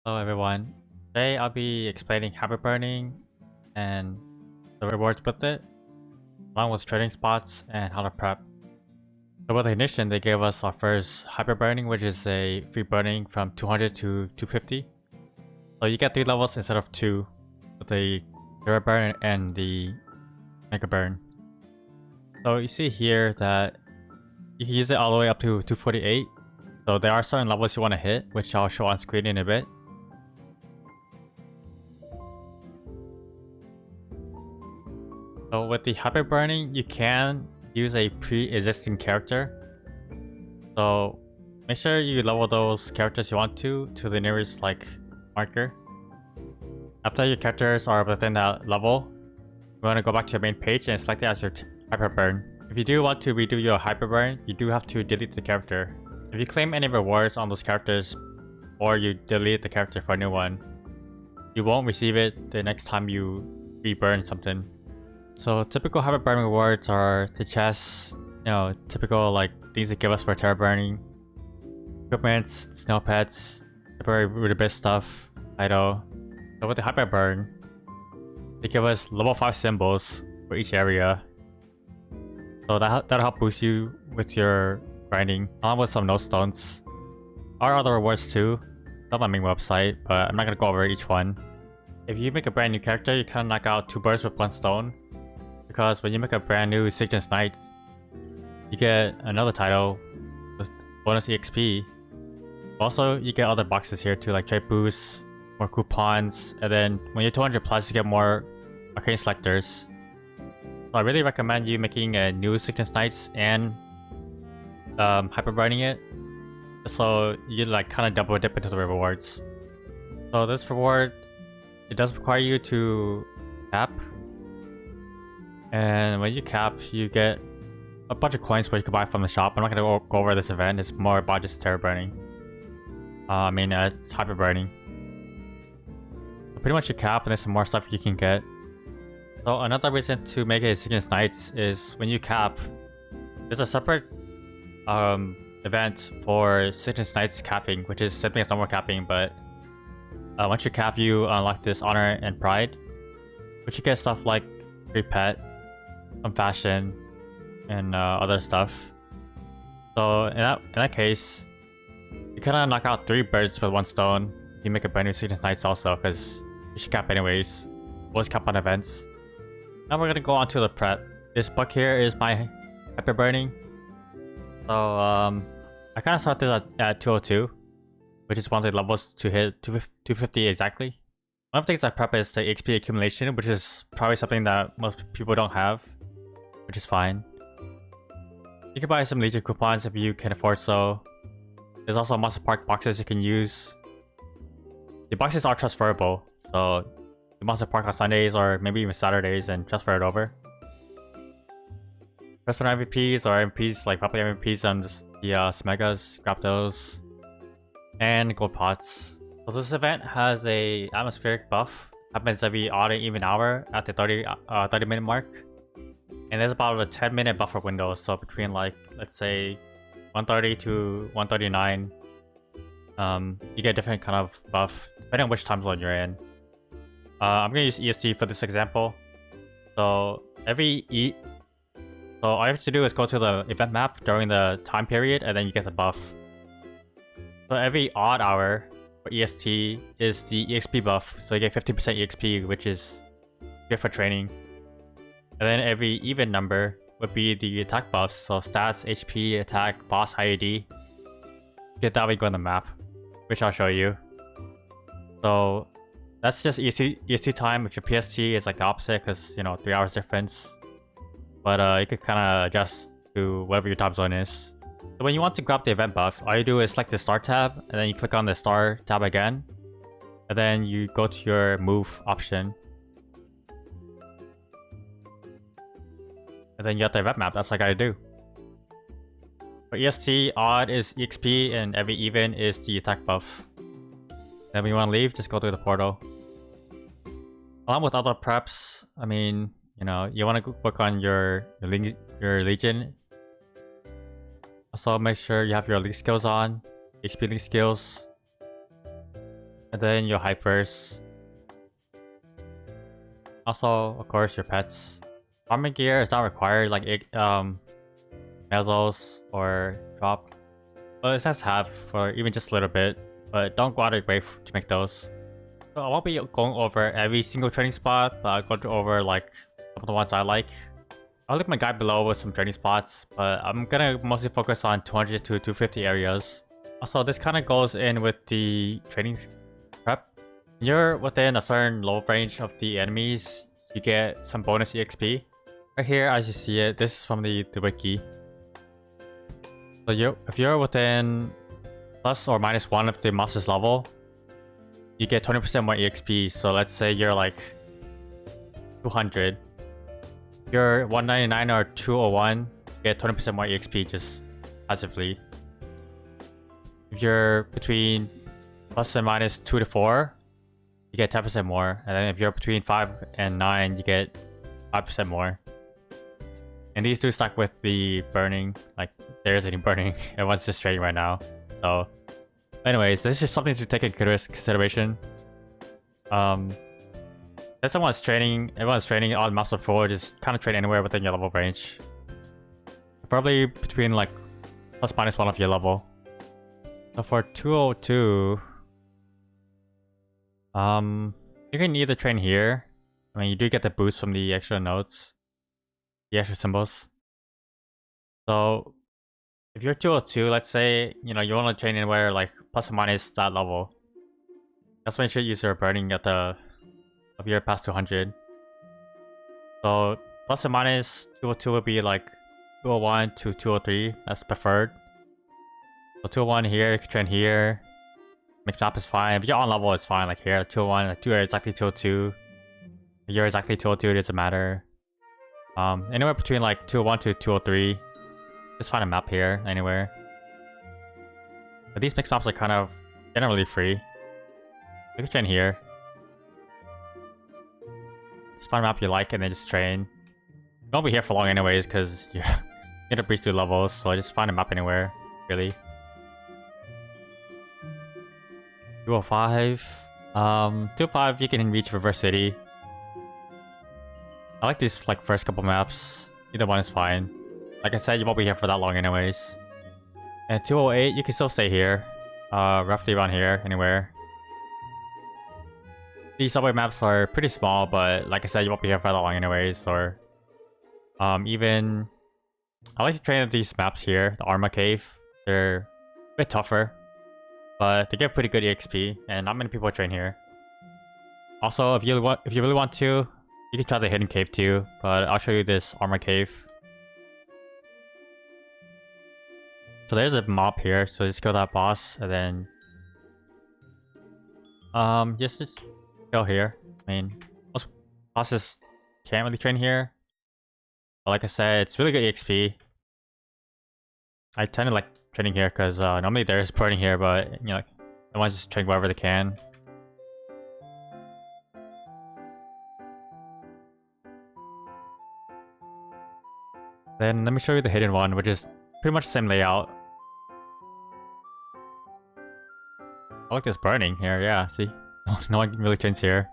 Hello everyone. Today I'll be explaining hyper burning and the rewards with it, along with trading spots and how to prep. So with Ignition, they gave us our first hyper burning, which is a free burning from 200 to 250. So you get 3 levels instead of 2 with the Zero Burn and the Mega Burn. So you see here that you can use it all the way up to 248. So there are certain levels you want to hit, which I'll show on screen in a bit. So with the hyper burning, you can use a pre-existing character. So make sure you level those characters you want to the nearest marker. After your characters are within that level, you want to go back to your main page and select it as your hyper burn. If you do want to redo your hyper burn, you do have to delete the character. If you claim any rewards on those characters or you delete the character for a new one, you won't receive it the next time you reburn something. So typical hyper burn rewards are the chests, typical things they give us for terror burning, equipments, snow pets, temporary root abyss stuff, idle. So with the hyper burn, they give us level 5 symbols for each area. So that'll help boost you with your grinding, along with some node stones. There are other rewards too, not my main website, but I'm not gonna go over each one. If you make a brand new character, you kind of knock out 2 birds with 1 stone. Because when you make a brand new Signature Knight, you get another title with bonus EXP. Also, you get other boxes here too, like trade boosts, more coupons, and then when you're 200 plus, you get more arcane selectors. So I really recommend you making a new Signature Knights and hyper burning it, so you kind of double dip into the rewards. So this reward, it does require you to cap. And when you cap, you get a bunch of coins where you can buy from the shop. I'm not going to go over this event. It's more about just terror burning. It's hyper burning. So pretty much you cap, and there's some more stuff you can get. So another reason to make a Signature Knights is when you cap, there's a separate event for Signature Knights capping, which is simply as normal capping, but once you cap, you unlock this Honor and Pride, which you get stuff like free pet, some fashion, and other stuff. So in that case, you kind of knock out 3 birds with 1 stone. You make a brand new Signature Knights also, because you should cap anyways. Always cap on events. Now we're gonna go on to the prep. This book here is my hyper burning. So I kind of start this at 202, which is one of the levels to hit 250 exactly. One of the things I prep is the XP accumulation, which is probably something that most people don't have, which is fine. You can buy some Legion coupons if you can afford so. There's also Monster Park boxes you can use. The boxes are transferable, so you Monster Park on Sundays or maybe even Saturdays and transfer it over. Personal MVPs or MVPs, like popular MVPs on the Smegas, grab those. And gold pots. So this event has a atmospheric buff. Happens every odd and even hour at the 30-minute mark. And there's about a 10-minute buffer window, so between let's say 130 to 139, you get a different kind of buff depending on which time zone you're in. I'm gonna use EST for this example. So all you have to do is go to the event map during the time period, and then you get the buff. So every odd hour for EST is the EXP buff, so you get 50% EXP, which is good for training. And then every even number would be the attack buffs, so stats, HP, attack, boss, IAD. Get that when you go on the map, which I'll show you. So that's just EST time. If your PST is the opposite, because 3 hours difference. But you could kind of adjust to whatever your time zone is. So when you want to grab the event buff, all you do is select the star tab, and then you click on the star tab again. And then you go to your move option. And then you get the event map. That's what I gotta do. For EST, odd is EXP, and every even is the attack buff. Then when you want to leave, just go through the portal. Along with other preps, you want to work on your Legion. Also, make sure you have your elite skills on, HP elite skills. And then your hypers. Also, of course, your pets. Armor gear is not required, like muzzles or drop. But it's nice to have for even just a little bit. But don't go out of your way to make those. So I won't be going over every single training spot, but I'll go over like some of the ones I like. I'll leave my guide below with some training spots, but I'm gonna mostly focus on 200 to 250 areas. Also, this kind of goes in with the training prep. When you're within a certain level range of the enemies, you get some bonus EXP. Right here, as you see it, this is from the wiki. So if you're within plus or minus 1 of the monster's level, you get 20% more EXP. So let's say you're like 200. If you're 199 or 201, you get 20% more EXP just passively. If you're between plus and minus 2 to 4, you get 10% more. And then if you're between 5 and 9, you get 5% more. And these do stack with the burning, like there isn't any burning. Everyone's just trading right now. So anyways, this is something to take into consideration. If everyone's training on Master 4, just kind of train anywhere within your level range. Preferably between like plus minus 1 of your level. So for 202, you can either train here. I mean, you do get the boost from the extra notes, the extra symbols. So if you're 202, let's say, you want to train anywhere like plus or minus that level. That's when you should use your burning at the of your past 200. So plus or minus 202 would be like 201 to 203. That's preferred. So 201 here, you can train here. Mixed map is fine. If you're on level, it's fine. Like here, 201, like 2 are exactly 202. If you're exactly 202, it doesn't matter. Anywhere between like 201 to 203. Just find a map here, anywhere. But these mixed maps are kind of generally free. You can train here. Just find a map you like and then just train. You won't be here for long anyways because you need to breeze through levels, so just find a map anywhere, really. 205. 205 you can reach Reverse City. I like these like first couple maps. Either one is fine. Like I said, you won't be here for that long anyways. And 208, you can still stay here. Roughly around here, anywhere. These subway maps are pretty small, but like I said, you won't be here for that long anyways. Or even I like to train at these maps here, the Arma Cave. They're a bit tougher, but they give pretty good EXP, and not many people train here. Also, if you really want to, you can try the Hidden Cave too, but I'll show you this Arma Cave. So there's a mob here, so just kill that boss, and then just go here. I mean, most bosses can't really train here, but like I said, it's really good EXP. I tend to like training here because normally there's burning here, but everyone's just training wherever they can. Then let me show you the hidden one, which is pretty much the same layout. I like this burning here, yeah, see? No one really trains here.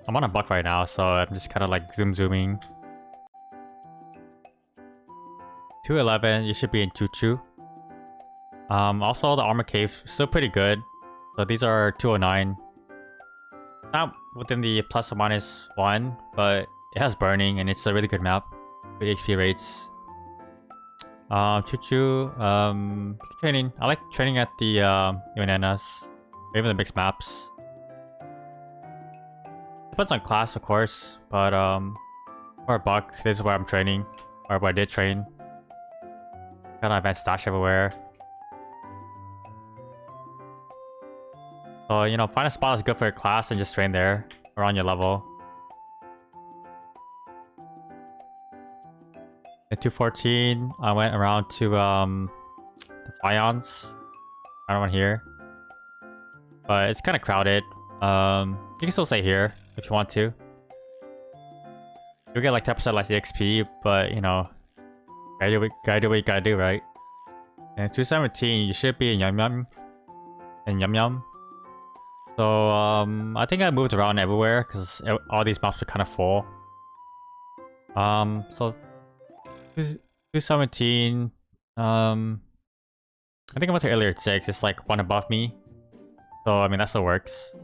I'm on a buck right now, so I'm just kind of like zooming. 211, you should be in Choo-Choo. Also, the Armor Cave is still pretty good. So these are 209. Not within the plus or minus 1, but it has burning and it's a really good map. Good HP rates. Choo-Choo, training. I like training at the Bananas, or even the mixed maps. Depends on class, of course, but for a buck, this is where I'm training, or where I did train. Got an advanced stash everywhere. So, find a spot that's good for your class and just train there, or on your level. At 214, I went around to the Fions. Around here. But it's kind of crowded. You can still stay here if you want to. You'll get like 10% less EXP, but gotta do what you gotta do, right? And 217, you should be in Yum Yum. and Yum Yum. So I think I moved around everywhere because all these maps were kind of full. So 217. I think I went to earlier at 6. It's like one above me. So I mean that still works.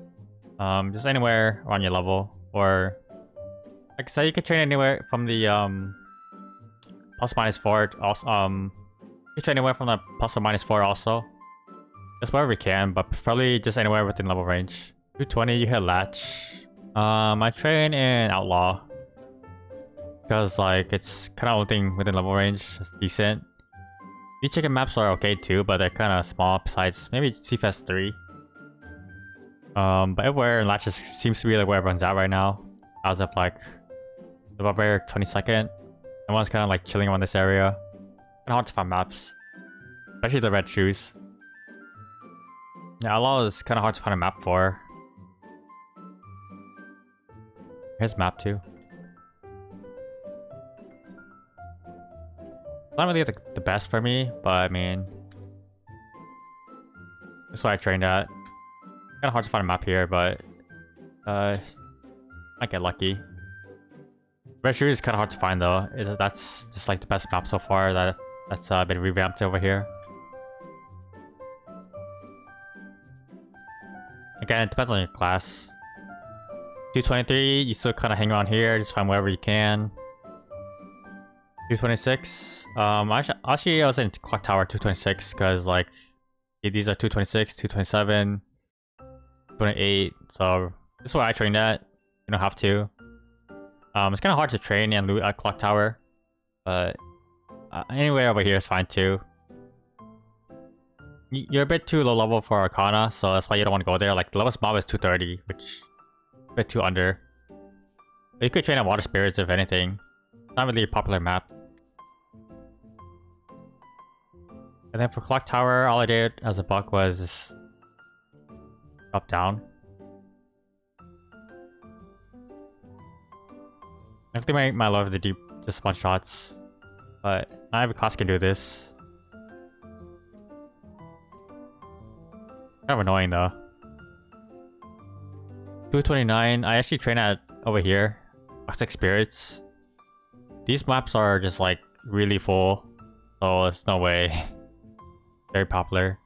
Just anywhere on your level, or like I said, you can train anywhere from the plus minus 4. Also, you can train anywhere from the plus or minus 4 also. Just wherever we can, but preferably just anywhere within level range. 220, you hit latch. I train in outlaw because like it's kind of only thing within level range. It's decent. The chicken maps are okay too, but they're kind of small. Besides maybe CFS 3. But everywhere in latches seems to be like where everyone's at right now. As of like the barbarian 22nd, everyone's kind of like chilling around this area. Kind of hard to find maps, especially the red shoes. Yeah, outlaw is kind of hard to find a map for. Here's a map too. Not really the best for me, but I mean, that's why I trained at. Kind of hard to find a map here, but might get lucky. Red shoes is kind of hard to find though. That's just like the best map so far that's been revamped over here. Again, it depends on your class. 223, you still kind of hang around here, just find wherever you can. 226, actually I was in Clock Tower 226 because like these are 226, 227, 228. So this is where I trained at. You don't have to. It's kind of hard to train and loot at Clock Tower, but anywhere over here is fine too. You're a bit too low level for Arcana, so that's why you don't want to go there. Like the lowest mob is 230, which is a bit too under. But you could train at Water Spirits if anything. It's not really a popular map. And then for Clock Tower, all I did as a buck was just up down. I think my love the deep just one shots, but not every class can do this. Kind of annoying though. 229, I actually train at over here. Toxic Spirits. These maps are just like really full, so there's no way. Very popular.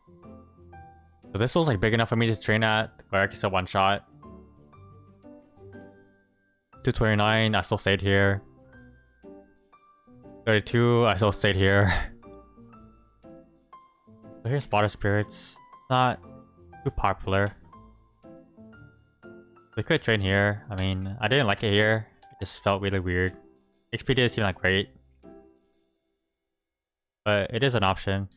So this was like big enough for me to train at where I can still one shot. 229, I still stayed here. 32, I still stayed here. So here's Water Spirits. Not too popular. We could train here. I mean, I didn't like it here. It just felt really weird. XP didn't seem like great, but it is an option.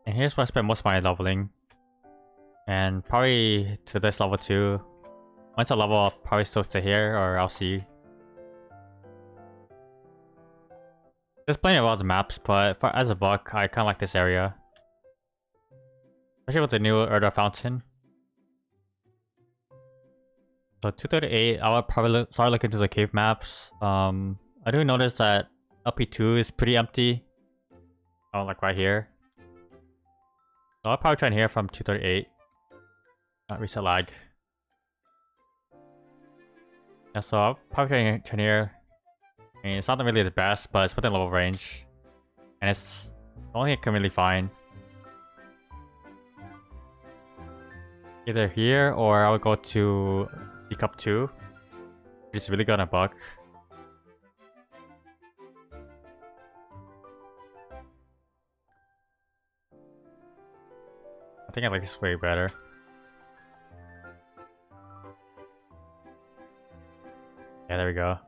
And here's where I spent most of my leveling. And probably to this level too. Once I level up, probably still stay here, or I'll see. There's plenty of other maps, but as a buck, I kind of like this area. Especially with the new Erda Fountain. So 238, I would probably start looking into the cave maps. I do notice that LP2 is pretty empty. Oh, like right here. So I'll probably try in here from 238. Not reset lag. Yeah, so I'll probably try in here. I mean, it's not really the best, but it's within level range. And it's the only thing I can really find. Either here, or I would go to Cup 2. Which is really good on a buck. I think I like this way better. Yeah, there we go.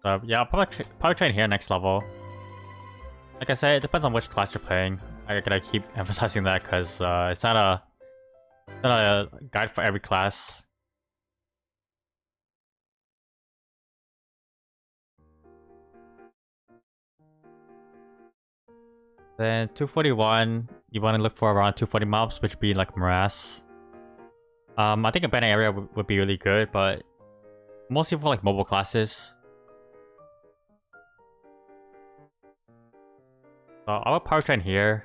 So yeah, I'll probably train here next level. Like I said, it depends on which class you're playing. I gotta keep emphasizing that because it's not a guide for every class. Then 241, you want to look for around 240 mobs, which would be like morass. I think a banner area would be really good, but mostly for like mobile classes. So I would power train here.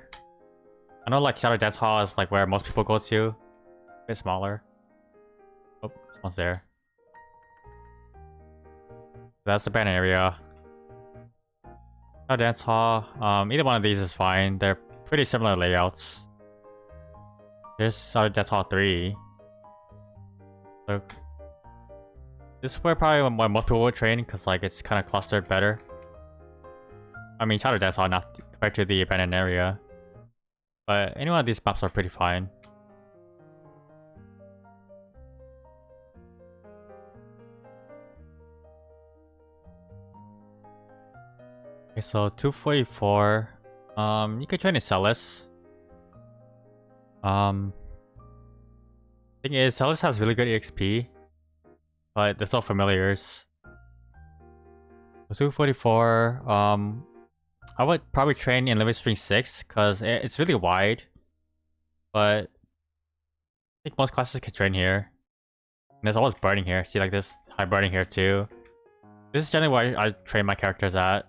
I know like Shadow Dance Hall is like where most people go to. A bit smaller. Oh, someone's there. That's the band area. Shadow Dance Hall. Either one of these is fine. They're pretty similar layouts. There's Shadow Dance Hall 3. So this is where probably where most people would train because like it's kind of clustered better. I mean, Shadow Dance Hall not compared to the abandoned area. But any one of these maps are pretty fine. Okay, so 244. You can train in Celis. Thing is, Celis has really good EXP, but there's no familiars. So 244. I would probably train in Living Spring 6 because it's really wide, but I think most classes can train here. And there's always burning here. See, like this high burning here too. This is generally where I train my characters at.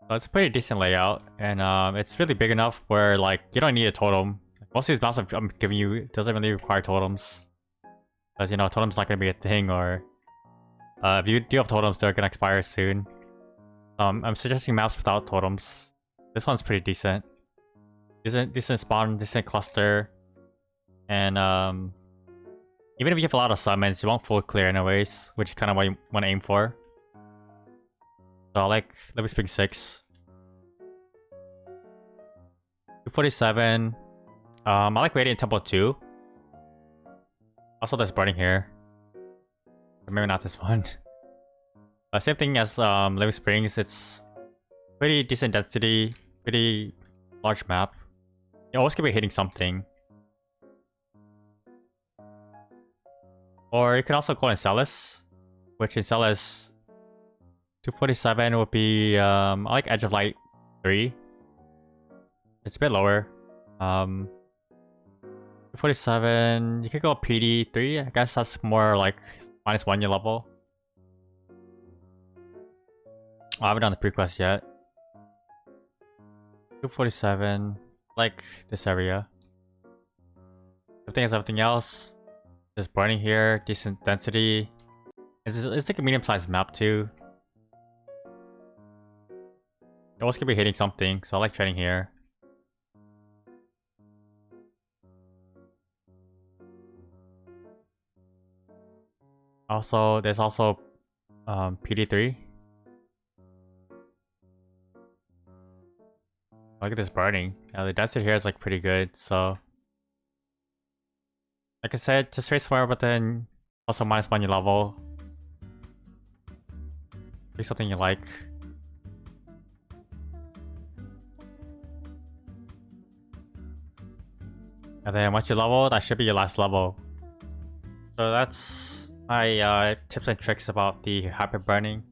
So it's a pretty decent layout, and it's really big enough where like you don't need a totem. Most of these maps I'm giving you doesn't really require totems, because you know totems not gonna be a thing, or if you do have totems, they're gonna expire soon. I'm suggesting maps without totems. This one's pretty decent. Decent spawn, decent cluster, and even if you have a lot of summons, you won't full clear anyways, which is kind of what you want to aim for. So I like Living Spring 6. 247. I like Radiant Temple 2. Also, there's burning here. Or maybe not this one. Same thing as Living Springs. It's pretty decent density, pretty large map. You always could be hitting something. Or you can also go in Celis, which in Celis 247 would be I like Edge of Light 3. It's a bit lower. 247, you could go PD 3. I guess that's more like -1 your level. I haven't done the pre-quest yet. 247, like this area. The thing is, everything else is burning here, decent density. It's like a medium-sized map too. You always could be hitting something, so I like training here. Also, there's also PD3. Look at this burning. The density here is like pretty good, so like I said, just race somewhere, but then also -1 your level. Pick something you like. And then once you level, that should be your last level. So that's my tips and tricks about the hyper burning.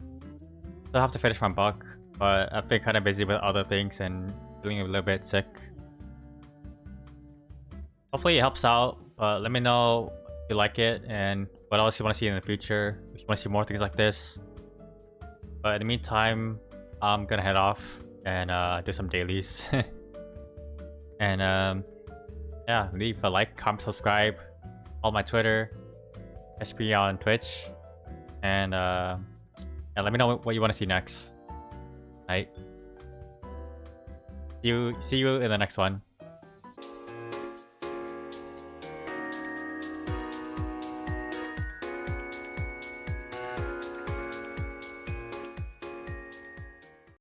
Still have to finish my book, but I've been kind of busy with other things and feeling a little bit sick. Hopefully it helps out, but let me know if you like it and what else you want to see in the future. If you want to see more things like this. But in the meantime, I'm gonna head off and do some dailies. And yeah, leave a like, comment, subscribe, follow my Twitter, HP on Twitch, and yeah, let me know what you want to see next. Right? See you in the next one.